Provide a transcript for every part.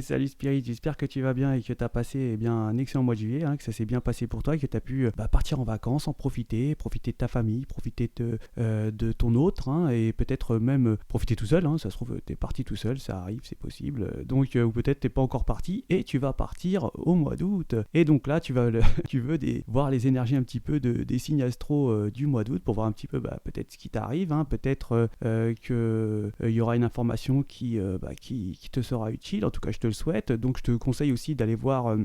salut Spirit, j'espère que tu vas bien et que tu as passé un excellent mois de juillet, que ça s'est bien passé pour toi et que tu as pu partir en vacances, en profiter de ta famille, profiter de ton autre et peut-être même profiter tout seul, ça se trouve tu es parti tout seul, ça arrive, c'est possible. Donc ou peut-être t'es pas encore parti et tu vas partir au mois d'août. Et donc là tu veux voir les énergies un petit peu des signes astro du mois d'août pour voir un petit peu peut-être ce qui t'arrive, peut-être que il y aura une information qui te sera utile, en tout cas je te le souhaite. Donc je te conseille aussi d'aller voir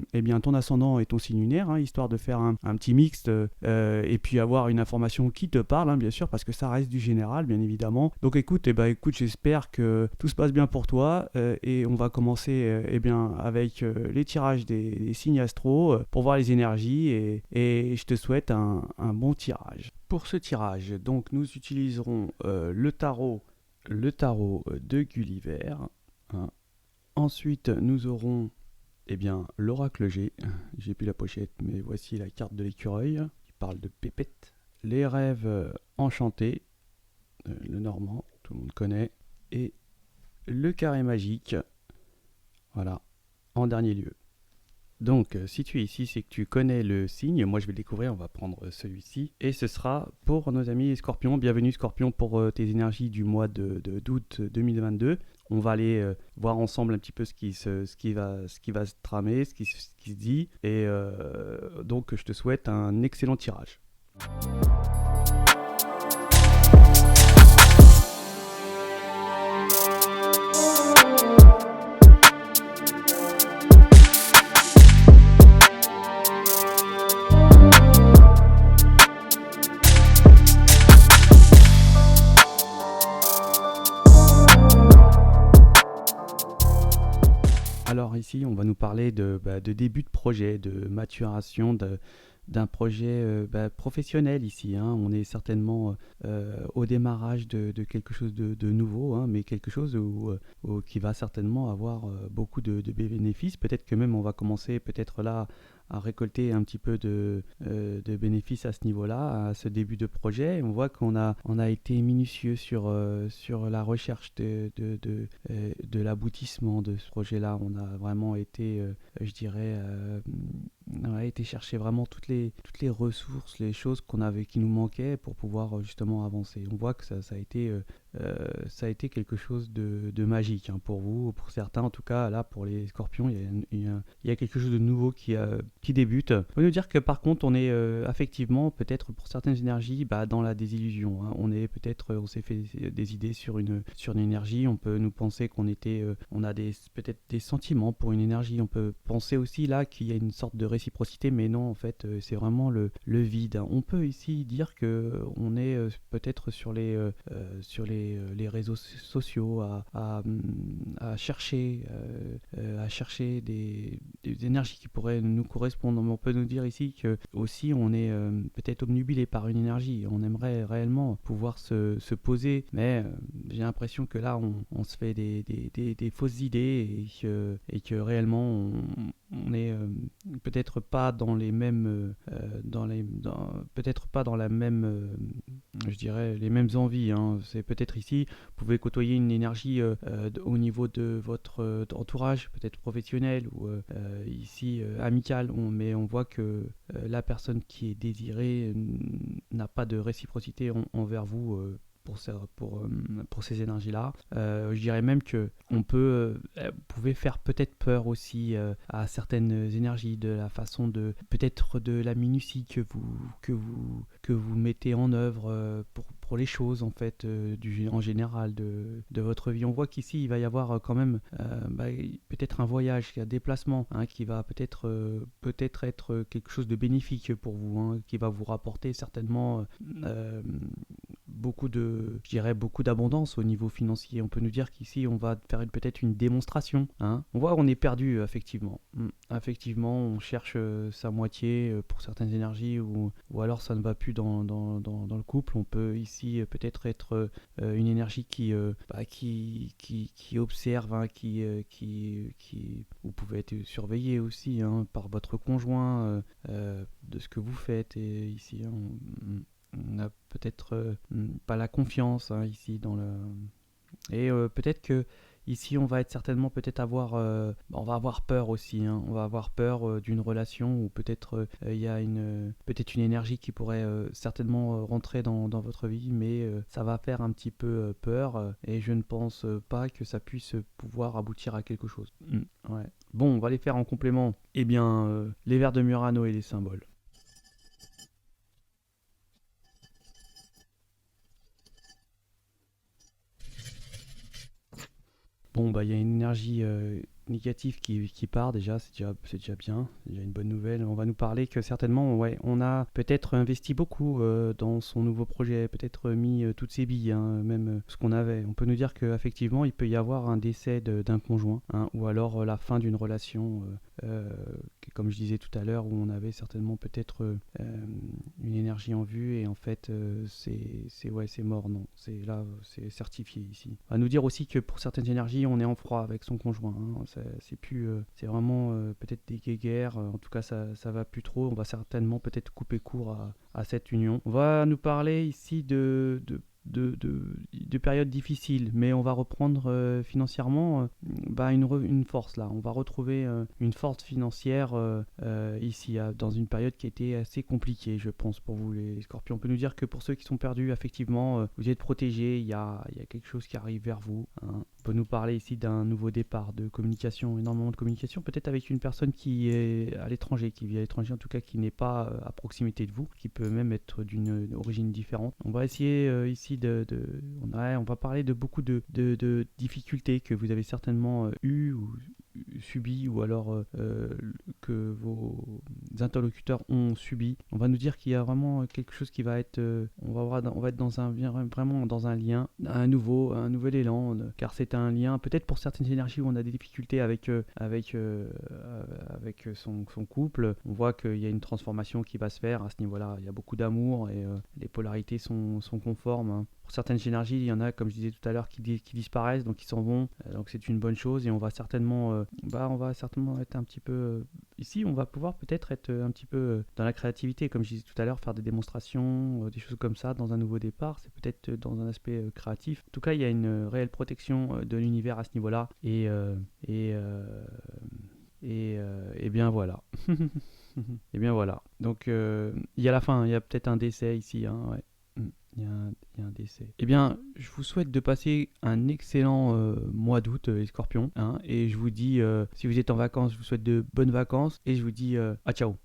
ton ascendant et ton signe lunaire, histoire de faire un petit mixte et puis avoir une information qui te parle, bien sûr, parce que ça reste du général, bien évidemment. Donc écoute, j'espère que tout se passe bien pour toi et on va commencer avec les tirages des signes astro pour voir les énergies et je te souhaite un bon tirage. Pour ce tirage, donc nous utiliserons le tarot de Gulliver. Ensuite, nous aurons l'oracle G. J'ai plus la pochette, mais voici la carte de l'écureuil qui parle de pépette. Les rêves enchantés, le normand, tout le monde connaît. Et le carré magique, voilà, en dernier lieu. Donc, si tu es ici, c'est que tu connais le signe. Moi, je vais le découvrir. On va prendre celui-ci. Et ce sera pour nos amis Scorpions. Bienvenue Scorpion pour tes énergies du mois d'août 2022. On va aller voir ensemble un petit peu ce qui va se tramer, ce qui se dit. Et donc, je te souhaite un excellent tirage. Alors ici, on va nous parler de début de projet, de maturation d'un projet professionnel ici. On est certainement au démarrage de quelque chose de nouveau, mais quelque chose qui va certainement avoir beaucoup de bénéfices. Peut-être que même on va commencer peut-être là à récolter un petit peu de bénéfices à ce niveau-là, à ce début de projet. On voit qu'on a été minutieux sur la recherche de l'aboutissement de ce projet-là. On a vraiment été, on a été chercher vraiment toutes les ressources, les choses qui nous manquaient pour pouvoir justement avancer. On voit que ça a été quelque chose de magique pour vous, pour certains en tout cas. Là, pour les Scorpions, il y a quelque chose de nouveau qui débute. On peut nous dire que par contre, on est effectivement peut-être pour certaines énergies dans la désillusion. On s'est fait des idées sur une énergie. On peut nous penser qu'on a peut-être des sentiments pour une énergie. On peut penser aussi là qu'il y a une sorte de réciprocité, mais non, en fait, c'est vraiment le vide. On peut ici dire que on est peut-être sur les réseaux sociaux à chercher des énergies qui pourraient nous correspondre. Mais on peut nous dire ici que aussi on est peut-être obnubilé par une énergie. On aimerait réellement pouvoir se poser, mais j'ai l'impression que là on se fait des fausses idées et que réellement on est peut-être pas dans les mêmes peut-être pas dans la même je dirais les mêmes envies. C'est peut-être ici vous pouvez côtoyer une énergie au niveau de votre entourage, peut-être professionnel ou ici amical, mais on voit que la personne qui est désirée n'a pas de réciprocité envers vous pour ces énergies-là. Je dirais même que vous pouvez faire peut-être peur aussi à certaines énergies, de la façon peut-être de la minutie que vous mettez en œuvre pour les choses en fait en général de votre vie. On voit qu'ici il va y avoir quand même peut-être un voyage, un déplacement qui va peut-être être quelque chose de bénéfique pour vous, qui va vous rapporter certainement beaucoup d'abondance au niveau financier. On peut nous dire qu'ici on va faire peut-être une démonstration. On voit on est perdu effectivement. Effectivement, on cherche sa moitié pour certaines énergies ou alors ça ne va plus dans le couple. On peut ici peut-être être une énergie qui observe, vous pouvez être surveillé aussi par votre conjoint de ce que vous faites. Et ici on n'a peut-être pas la confiance ici et peut-être que ici on va être certainement peut-être on va avoir peur aussi, hein. On va avoir peur d'une relation ou peut-être il y a peut-être une énergie qui pourrait certainement rentrer dans votre vie, mais ça va faire un petit peu peur et je ne pense pas que ça puisse pouvoir aboutir à quelque chose. Ouais. Bon, on va les faire en complément. Eh bien, les vers de Murano et les symboles. Bon, bah, il y a une énergie négative qui part déjà, c'est déjà bien, c'est déjà une bonne nouvelle. On va nous parler que certainement, ouais, on a peut-être investi beaucoup dans son nouveau projet, peut-être mis toutes ses billes, hein, même ce qu'on avait. On peut nous dire qu'effectivement, il peut y avoir un décès d'un conjoint, hein, ou alors la fin d'une relation, comme je disais tout à l'heure, où on avait certainement peut-être une énergie en vue et en fait, c'est mort, non, c'est là, c'est certifié ici. On va nous dire aussi que pour certaines énergies, on est en froid avec son conjoint, hein. C'est plus, c'est vraiment peut-être des guéguerres. En tout cas, ça va plus trop. On va certainement peut-être couper court à cette union. On va nous parler ici de périodes difficiles, mais on va reprendre financièrement une force là. On va retrouver une force financière ici, dans une période qui a été assez compliquée, je pense, pour vous les scorpions. On peut nous dire que pour ceux qui sont perdus, effectivement, vous êtes protégés, il y a quelque chose qui arrive vers vous, hein. On peut nous parler ici d'un nouveau départ, de communication, énormément de communication, peut-être avec une personne qui est à l'étranger, qui vit à l'étranger, en tout cas qui n'est pas à proximité de vous, qui peut même être d'une origine différente. On va essayer ici on va parler de beaucoup de difficultés que vous avez certainement eues ou subi ou alors que vos interlocuteurs ont subi. On va nous dire qu'il y a vraiment quelque chose qui va être on va être vraiment dans un lien, un nouvel élan, car c'est un lien peut-être pour certaines énergies où on a des difficultés avec son couple. On voit qu'il y a une transformation qui va se faire à ce niveau-là. Il y a beaucoup d'amour et les polarités sont conformes, hein. Pour certaines énergies, il y en a, comme je disais tout à l'heure, qui disparaissent, donc qui s'en vont. Donc c'est une bonne chose et on va certainement être un petit peu... ici, on va pouvoir peut-être être un petit peu dans la créativité, comme je disais tout à l'heure, faire des démonstrations, des choses comme ça, dans un nouveau départ. C'est peut-être dans un aspect créatif. En tout cas, il y a une réelle protection de l'univers à ce niveau-là. Et bien voilà. Et bien voilà. Donc il y a la fin, il y a peut-être un décès ici, hein, ouais. Il y a un décès. Eh bien, je vous souhaite de passer un excellent mois d'août, les scorpions, hein, et je vous dis, si vous êtes en vacances, je vous souhaite de bonnes vacances, et je vous dis à ciao.